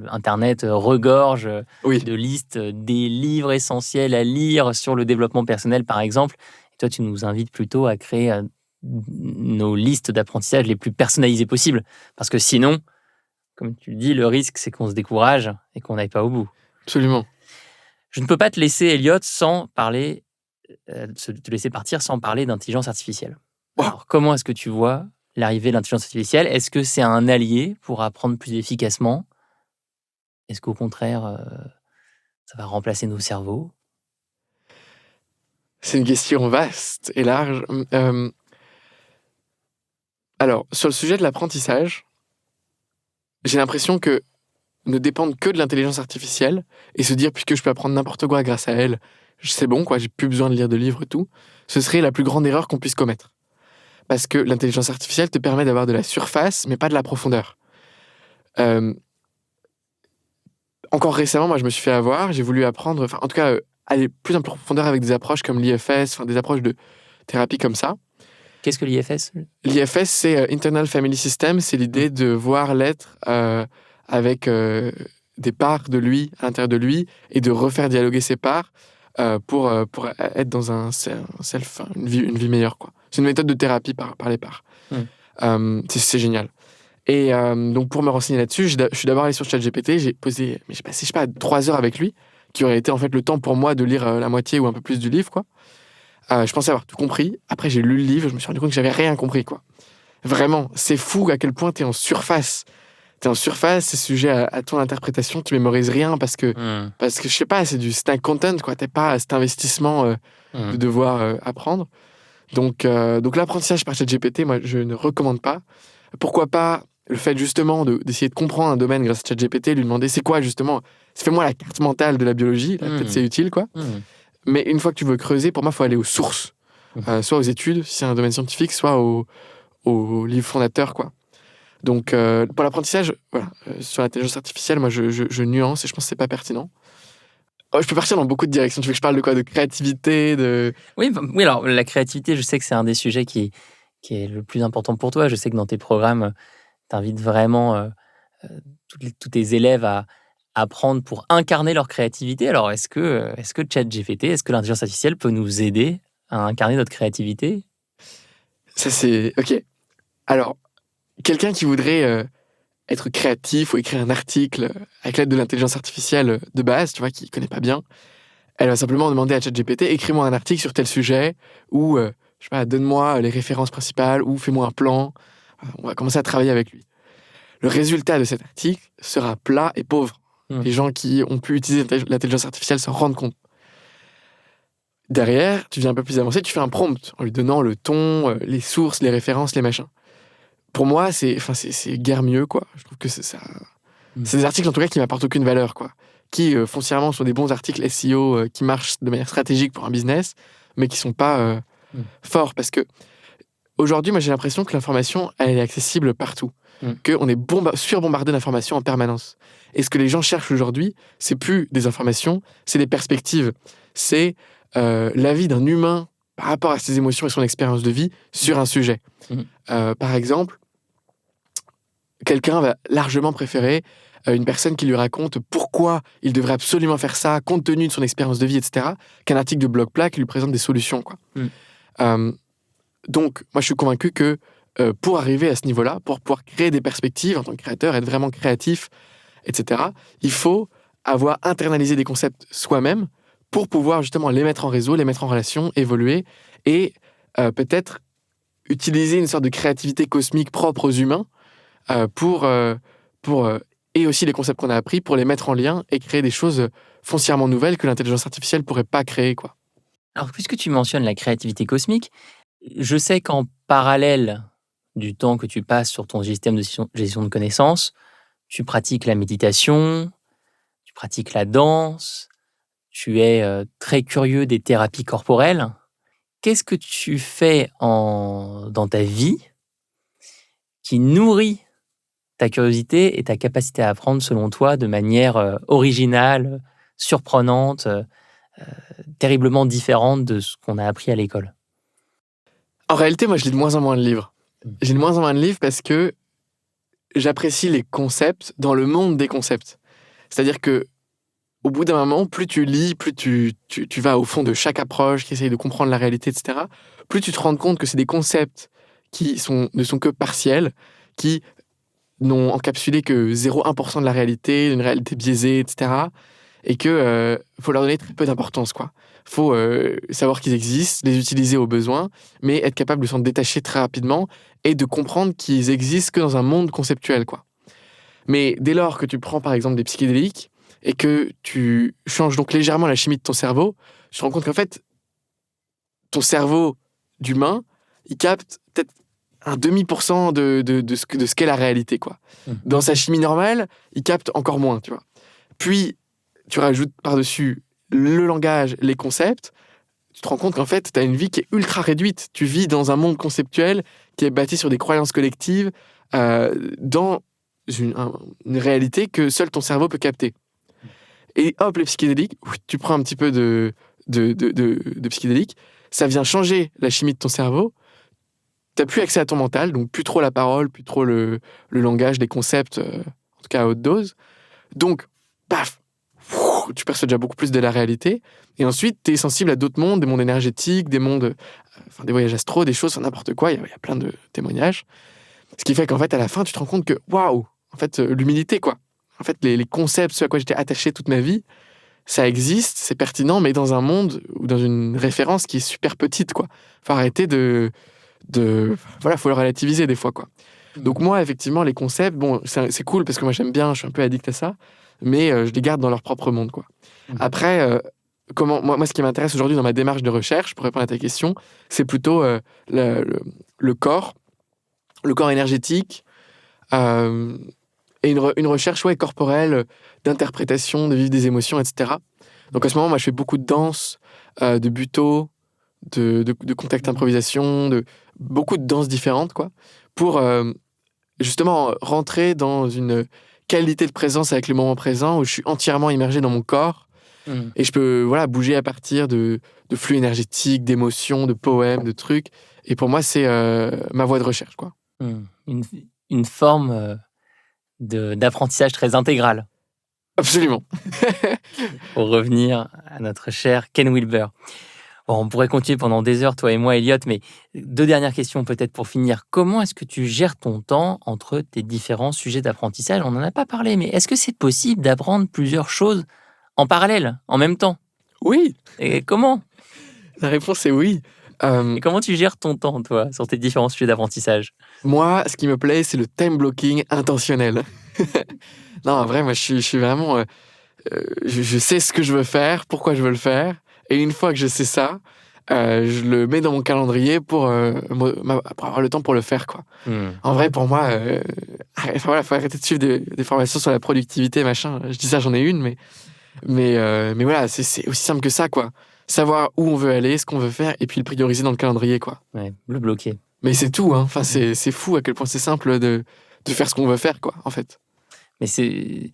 Internet regorge de listes des livres essentiels à lire sur le développement personnel, par exemple. Et toi, tu nous invites plutôt à créer nos listes d'apprentissage les plus personnalisées possibles. Parce que sinon, comme tu le dis, le risque, c'est qu'on se décourage et qu'on n'aille pas au bout. Absolument. Je ne peux pas te laisser, Elliot, sans parler, te laisser partir sans parler d'intelligence artificielle. Alors, comment est-ce que tu vois l'arrivée de l'intelligence artificielle? Est-ce que c'est un allié pour apprendre plus efficacement? Est-ce qu'au contraire, ça va remplacer nos cerveaux? C'est une question vaste et large. Alors, sur le sujet de l'apprentissage, j'ai l'impression que ne dépendre que de l'intelligence artificielle et se dire, puisque je peux apprendre n'importe quoi grâce à elle, c'est bon, quoi, j'ai plus besoin de lire de livres et tout, ce serait la plus grande erreur qu'on puisse commettre. Parce que l'intelligence artificielle te permet d'avoir de la surface, mais pas de la profondeur. Encore récemment, moi, je me suis fait avoir, j'ai voulu apprendre, en tout cas, aller plus en profondeur avec des approches comme l'IFS, des approches de thérapie comme ça. Qu'est-ce que l'IFS? L'IFS, c'est Internal Family System, c'est l'idée de voir l'être avec des parts de lui, à l'intérieur de lui, et de refaire dialoguer ces parts pour être dans un self, une vie meilleure, quoi. C'est une méthode de thérapie par les parts. C'est génial. Et donc, pour me renseigner là-dessus, je suis d'abord allé sur ChatGPT, j'ai passé, je sais pas, 3 heures avec lui, qui aurait été en fait le temps pour moi de lire la moitié ou un peu plus du livre, quoi. Je pensais avoir tout compris. Après, j'ai lu le livre, je me suis rendu compte que j'avais rien compris, quoi. Vraiment, c'est fou à quel point t'es en surface. C'est sujet à ton interprétation, tu mémorises rien parce que je sais pas, c'est un content, quoi. T'es pas à cet investissement de devoir apprendre. Donc l'apprentissage par ChatGPT, moi, je ne recommande pas. Pourquoi pas le fait justement d'essayer de comprendre un domaine grâce à ChatGPT, lui demander c'est quoi justement, fais-moi la carte mentale de la biologie, là, peut-être c'est utile, quoi. Mais une fois que tu veux creuser, pour moi, il faut aller aux sources, soit aux études, si c'est un domaine scientifique, soit aux livres fondateurs, quoi. Donc, pour l'apprentissage, voilà, sur l'intelligence artificielle, moi, je nuance et je pense que c'est pas pertinent. Je peux partir dans beaucoup de directions. Tu veux que je parle de quoi? De créativité, Oui, alors la créativité, je sais que c'est un des sujets qui est le plus important pour toi. Je sais que dans tes programmes, tu invites vraiment tous tes élèves à apprendre pour incarner leur créativité. Alors, est-ce que ChatGPT, est-ce que l'intelligence artificielle peut nous aider à incarner notre créativité? Ça, c'est... OK. Alors, quelqu'un qui voudrait être créatif ou écrire un article avec l'aide de l'intelligence artificielle de base, tu vois, qui ne connaît pas bien, elle va simplement demander à ChatGPT, écris-moi un article sur tel sujet, ou, je sais pas, donne-moi les références principales, ou fais-moi un plan. On va commencer à travailler avec lui. Le résultat de cet article sera plat et pauvre. Les gens qui ont pu utiliser l'intelligence artificielle s'en rendent compte. Derrière, tu viens un peu plus avancé, tu fais un prompt en lui donnant le ton, les sources, les références, les machins. Pour moi, c'est guère mieux, quoi. Je trouve que c'est ça. C'est des articles, en tout cas, qui m'apportent aucune valeur, quoi. Qui, foncièrement, sont des bons articles SEO qui marchent de manière stratégique pour un business, mais qui sont pas forts. Parce que aujourd'hui, moi, j'ai l'impression que l'information, elle est accessible partout. Qu'on est surbombardé d'informations en permanence. Et ce que les gens cherchent aujourd'hui, c'est plus des informations, c'est des perspectives. C'est l'avis d'un humain par rapport à ses émotions et son expérience de vie sur un sujet. Par exemple, quelqu'un va largement préférer une personne qui lui raconte pourquoi il devrait absolument faire ça, compte tenu de son expérience de vie, etc., qu'un article de blog plat qui lui présente des solutions, quoi. Donc, moi, je suis convaincu que pour arriver à ce niveau-là, pour pouvoir créer des perspectives en tant que créateur, être vraiment créatif, etc., il faut avoir internalisé des concepts soi-même pour pouvoir justement les mettre en réseau, les mettre en relation, évoluer et peut-être utiliser une sorte de créativité cosmique propre aux humains et aussi les concepts qu'on a appris pour les mettre en lien et créer des choses foncièrement nouvelles que l'intelligence artificielle ne pourrait pas créer, quoi. Alors, puisque tu mentionnes la créativité cosmique, je sais qu'en parallèle du temps que tu passes sur ton système de gestion de connaissances, tu pratiques la méditation, tu pratiques la danse, tu es très curieux des thérapies corporelles. Qu'est-ce que tu fais dans ta vie qui nourrit ta curiosité et ta capacité à apprendre, selon toi, de manière originale, surprenante, terriblement différente de ce qu'on a appris à l'école? En réalité, moi, je lis de moins en moins de livres. J'ai de moins en moins de livres parce que j'apprécie les concepts dans le monde des concepts. C'est-à-dire que au bout d'un moment, plus tu lis, plus tu vas au fond de chaque approche, qui essaye de comprendre la réalité, etc., plus tu te rends compte que c'est des concepts qui ne sont que partiels, qui n'ont encapsulé que 0,1% de la réalité, d'une réalité biaisée, etc., et que faut leur donner très peu d'importance, quoi. Faut savoir qu'ils existent, les utiliser au besoin, mais être capable de s'en détacher très rapidement et de comprendre qu'ils existent que dans un monde conceptuel, quoi. Mais dès lors que tu prends, par exemple, des psychédéliques et que tu changes donc légèrement la chimie de ton cerveau, tu te rends compte qu'en fait, ton cerveau d'humain, il capte peut-être un demi% de ce qu'est la réalité, quoi. Dans sa chimie normale, il capte encore moins, tu vois. Puis, tu rajoutes par-dessus le langage, les concepts, tu te rends compte qu'en fait, tu as une vie qui est ultra réduite. Tu vis dans un monde conceptuel qui est bâti sur des croyances collectives, dans une réalité que seul ton cerveau peut capter. Et hop, les psychédéliques, tu prends un petit peu de psychédéliques, ça vient changer la chimie de ton cerveau, t'as plus accès à ton mental, donc plus trop la parole, plus trop le langage, les concepts, en tout cas à haute dose. Donc, paf, tu perçois déjà beaucoup plus de la réalité. Et ensuite, tu es sensible à d'autres mondes, des mondes énergétiques, des mondes, des voyages astraux, des choses, n'importe quoi. Il y a plein de témoignages. Ce qui fait qu'en fait, à la fin, tu te rends compte que, waouh, en fait, l'humilité, quoi. En fait, les concepts, ce à quoi j'étais attaché toute ma vie, ça existe, c'est pertinent, mais dans un monde ou dans une référence qui est super petite, quoi. Faut arrêter voilà, faut le relativiser des fois, quoi. Donc moi, effectivement, les concepts, bon, c'est cool parce que moi, j'aime bien, je suis un peu addict à ça, mais je les garde dans leur propre monde, quoi. Après, moi, ce qui m'intéresse aujourd'hui dans ma démarche de recherche, pour répondre à ta question, c'est plutôt le corps énergétique, et une recherche corporelle, d'interprétation, de vivre des émotions, etc. Donc à ce moment, moi, je fais beaucoup de danse, de buto, de contact improvisation, beaucoup de danses différentes, quoi, pour justement rentrer dans une qualité de présence avec le moment présent où je suis entièrement immergé dans mon corps et je peux bouger à partir de flux énergétiques, d'émotions, de poèmes, de trucs. Et pour moi, c'est ma voie de recherche, quoi. Une forme d'apprentissage très intégral. Absolument. Pour revenir à notre cher Ken Wilber. Bon, on pourrait continuer pendant des heures, toi et moi, Elliot, mais 2 dernières questions peut-être pour finir. Comment est-ce que tu gères ton temps entre tes différents sujets d'apprentissage ? On n'en a pas parlé, mais est-ce que c'est possible d'apprendre plusieurs choses en parallèle, en même temps ? Oui. Et comment ? La réponse est oui. Et comment tu gères ton temps, toi, sur tes différents sujets d'apprentissage ? Moi, ce qui me plaît, c'est le time blocking intentionnel. Non, en vrai, moi, je suis vraiment... je sais ce que je veux faire, pourquoi je veux le faire. Et une fois que je sais ça, je le mets dans mon calendrier pour avoir le temps pour le faire, quoi. En vrai, pour moi, faut arrêter de suivre des formations sur la productivité, machin. Je dis ça, j'en ai une, mais voilà, c'est aussi simple que ça, quoi. Savoir où on veut aller, ce qu'on veut faire, et puis le prioriser dans le calendrier, quoi. Ouais, le bloquer. Mais c'est tout, hein. Enfin, c'est fou à quel point c'est simple de faire ce qu'on veut faire, quoi, en fait. Mais c'est...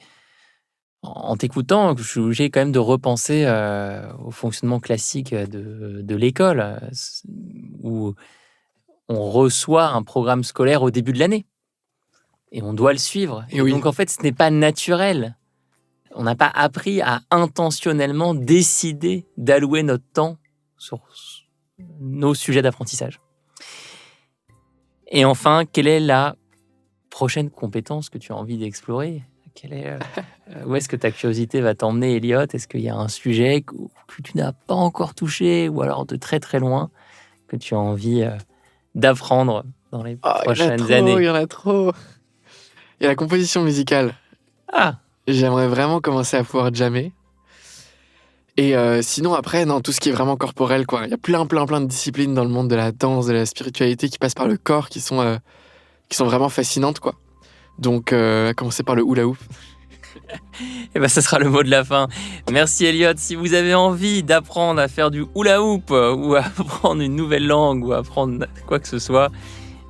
En t'écoutant, je suis obligé quand même de repenser au fonctionnement classique de l'école, où on reçoit un programme scolaire au début de l'année. Et on doit le suivre. Et oui. Donc en fait, ce n'est pas naturel. On n'a pas appris à intentionnellement décider d'allouer notre temps sur nos sujets d'apprentissage. Et enfin, quelle est la prochaine compétence que tu as envie d'explorer ? Où est-ce que ta curiosité va t'emmener, Elliot ? Est-ce qu'il y a un sujet que tu n'as pas encore touché, ou alors de très très loin, que tu as envie d'apprendre dans les prochaines années ? Il y en a trop. Il y a la composition musicale. Ah. J'aimerais vraiment commencer à pouvoir jammer. Et sinon, après, tout ce qui est vraiment corporel, quoi. Il y a plein de disciplines dans le monde de la danse, de la spiritualité qui passent par le corps, qui sont vraiment fascinantes, quoi. Donc, à commencer par le hula hoop. Et ce sera le mot de la fin. Merci Elliot. Si vous avez envie d'apprendre à faire du hula hoop ou à apprendre une nouvelle langue ou à apprendre quoi que ce soit,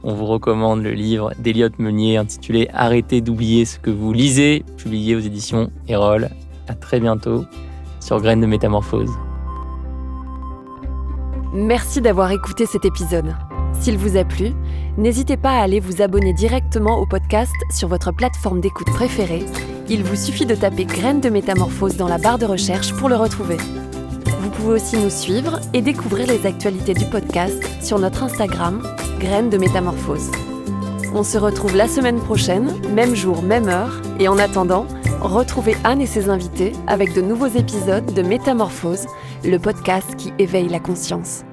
on vous recommande le livre d'Elliot Meunier intitulé « Arrêtez d'oublier ce que vous lisez », publié aux éditions Erol. À très bientôt sur Graines de Métamorphose. Merci d'avoir écouté cet épisode. S'il vous a plu, n'hésitez pas à aller vous abonner directement au podcast sur votre plateforme d'écoute préférée. Il vous suffit de taper Graines de Métamorphose dans la barre de recherche pour le retrouver. Vous pouvez aussi nous suivre et découvrir les actualités du podcast sur notre Instagram, Graines de Métamorphose. On se retrouve la semaine prochaine, même jour, même heure, et en attendant, retrouvez Anne et ses invités avec de nouveaux épisodes de Métamorphose, le podcast qui éveille la conscience.